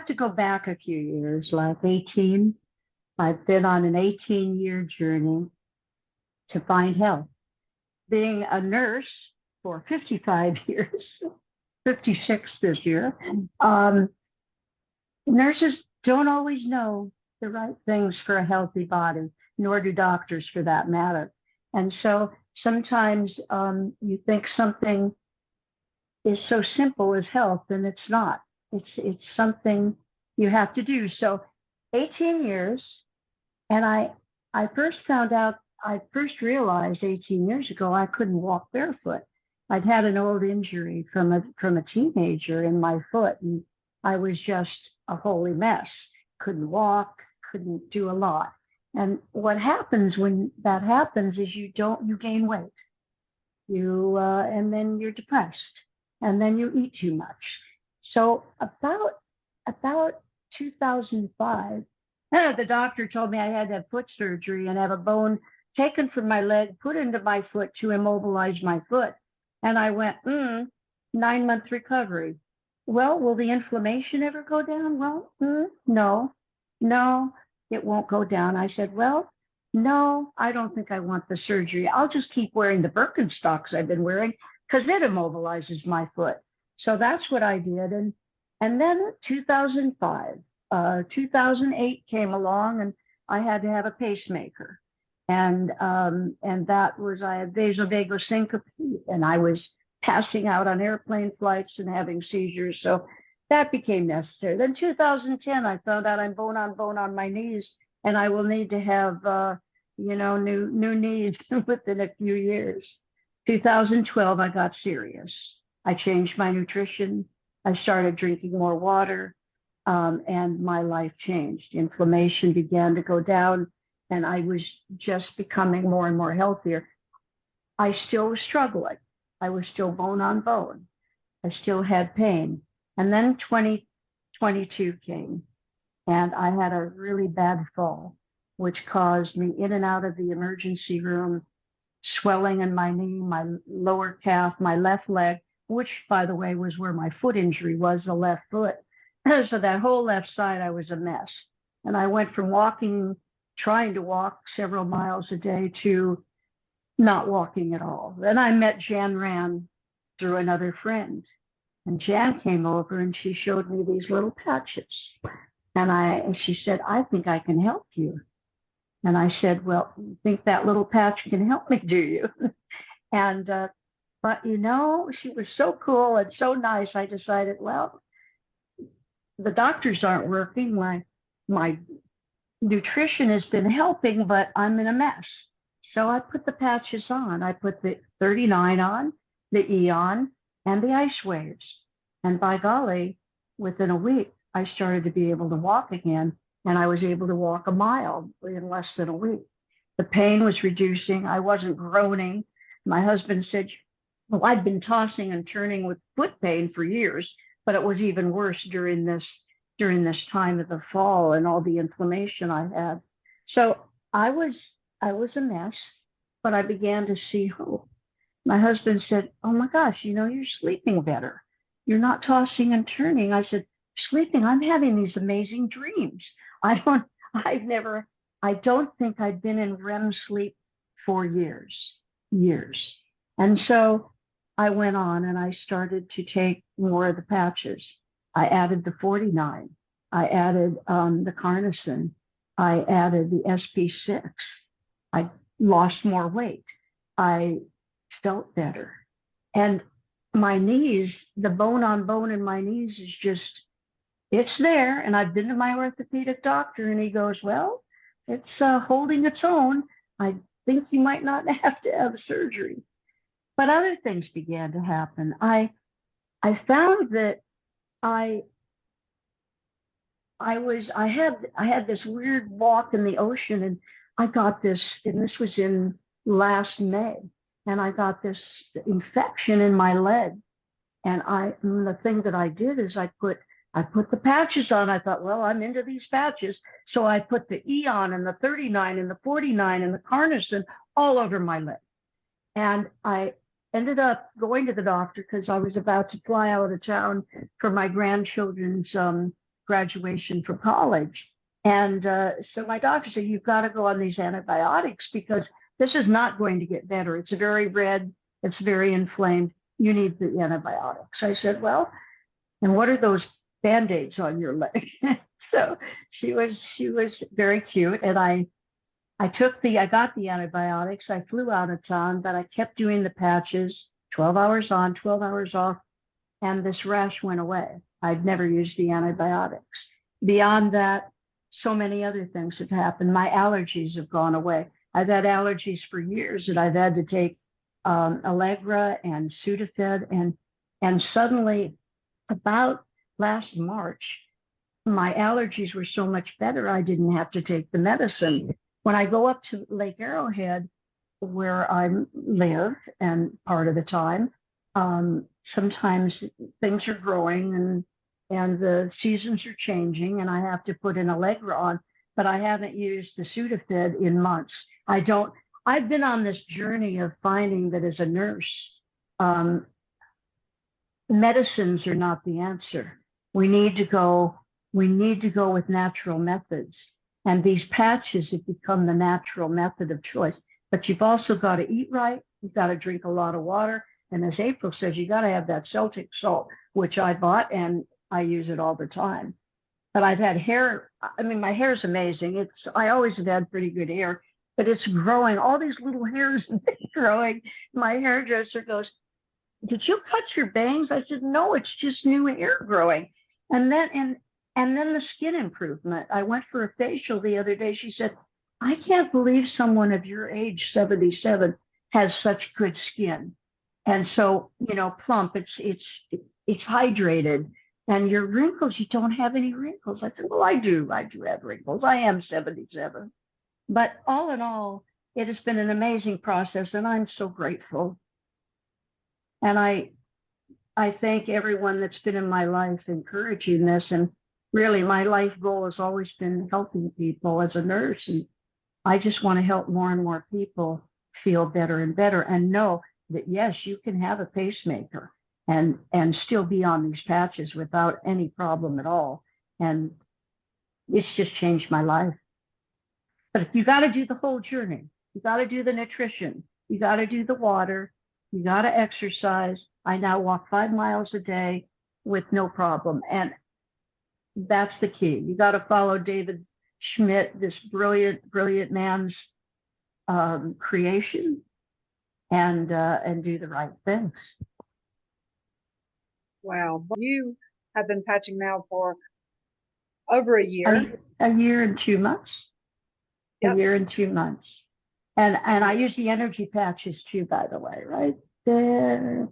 to go back a few years, like 18. I've been on an 18-year journey to find health. Being a nurse for 55 years, 56 this year, um, nurses don't always know the right things for a healthy body, nor do doctors for that matter. And so sometimes you think something is so simple as health, and it's not. It's something you have to do. So 18 years, and I first found out, I first realized 18 years ago I couldn't walk barefoot. I'd had an old injury from a teenager in my foot, and I was just a holy mess. Couldn't walk, couldn't do a lot. And what happens when that happens is you gain weight. And then you're depressed, and then you eat too much. So about 2005, the doctor told me I had to have foot surgery and have a bone taken from my leg, put into my foot to immobilize my foot. And I went, 9-month recovery. Well, will the inflammation ever go down? Well, no, it won't go down. I said, well, no, I don't think I want the surgery. I'll just keep wearing the Birkenstocks I've been wearing because it immobilizes my foot. So that's what I did. And then 2005, 2008 came along, and I had to have a pacemaker. And that was, I had vasovagal syncope, and I was passing out on airplane flights and having seizures. So that became necessary. Then 2010, I found out I'm bone on my knees, and I will need to have, new knees within a few years. 2012, I got serious. I changed my nutrition. I started drinking more water, and my life changed. Inflammation began to go down, and I was just becoming more and more healthier. I still was struggling. I was still bone on bone. I still had pain. And then 2022 came, and I had a really bad fall, which caused me in and out of the emergency room, swelling in my knee, my lower calf, my left leg, which, by the way, was where my foot injury was, the left foot. So that whole left side, I was a mess. And I went from trying to walk several miles a day to not walking at all. Then I met Jan Rand through another friend. And Jan came over and she showed me these little patches. And she said, I think I can help you. And I said, well, you think that little patch can help me, do you? And, but she was so cool and so nice. I decided, well, the doctors aren't working. My nutrition has been helping, but I'm in a mess. So I put the patches on. I put the 39 on, the E on, and the ice waves. And by golly, within a week, I started to be able to walk again. And I was able to walk a mile in less than a week. The pain was reducing. I wasn't groaning. My husband said, well, I'd been tossing and turning with foot pain for years, but it was even worse during this time of the fall and all the inflammation I had. So I was a mess, but I began to see hope. My husband said, oh my gosh, you're sleeping better. You're not tossing and turning. I said, sleeping, I'm having these amazing dreams. I don't think I'd been in REM sleep for years. And so I went on and I started to take more of the patches. I added the 49. I added the carnosine. I added the SP6. I lost more weight. I felt better. And my knees, the bone on bone in my knees is just, it's there. And I've been to my orthopedic doctor and he goes, well, it's holding its own. I think you might not have to have surgery. But other things began to happen. I found that I had this weird walk in the ocean, and I got this, and this was in last May, and I got this infection in my leg. And the thing that I did is I put the patches on. I thought, well, I'm into these patches. So I put the E on and the 39 and the 49 and the carnosine all over my leg. And I ended up going to the doctor because I was about to fly out of town for my grandchildren's graduation from college. And so my doctor said, you've got to go on these antibiotics because this is not going to get better. It's very red. It's very inflamed. You need the antibiotics. I said, well, and what are those Band-Aids on your leg? So she was very cute. And I got the antibiotics. I flew out of town, but I kept doing the patches, 12 hours on, 12 hours off. And this rash went away. I'd never used the antibiotics. Beyond that, so many other things have happened. My allergies have gone away. I've had allergies for years, and I've had to take Allegra and Sudafed, and suddenly, about last March, my allergies were so much better I didn't have to take the medicine. When I go up to Lake Arrowhead, where I live, and part of the time, sometimes things are growing and the seasons are changing, and I have to put an Allegra on, but I haven't used the Sudafed in months. I've been on this journey of finding that as a nurse, medicines are not the answer. We need to go with natural methods. And these patches have become the natural method of choice. But you've also got to eat right. You've got to drink a lot of water. And as April says, you got to have that Celtic salt, which I bought and I use it all the time. But I've had hair. I mean, my hair is amazing. I always have had pretty good hair, but it's growing. All these little hairs have been growing. My hairdresser goes, did you cut your bangs? I said, no, it's just new hair growing. And then the skin improvement. I went for a facial the other day. She said, I can't believe someone of your age, 77, has such good skin. And so, plump, it's hydrated. And your wrinkles, you don't have any wrinkles. I said, well, I do have wrinkles. I am 77. But all in all, it has been an amazing process, and I'm so grateful. And I thank everyone that's been in my life encouraging this. And really, my life goal has always been helping people as a nurse. And I just want to help more and more people feel better and better and know that, yes, you can have a pacemaker and still be on these patches without any problem at all. And it's just changed my life. But you got to do the whole journey. You got to do the nutrition. You got to do the water. You got to exercise. I now walk 5 miles a day with no problem. And that's the key. You got to follow David Schmidt, this brilliant, brilliant man's creation, and do the right things. Wow. You have been patching now for over a year. A year and 2 months. Yep. A year and 2 months. And I use the energy patches too, by the way, right there.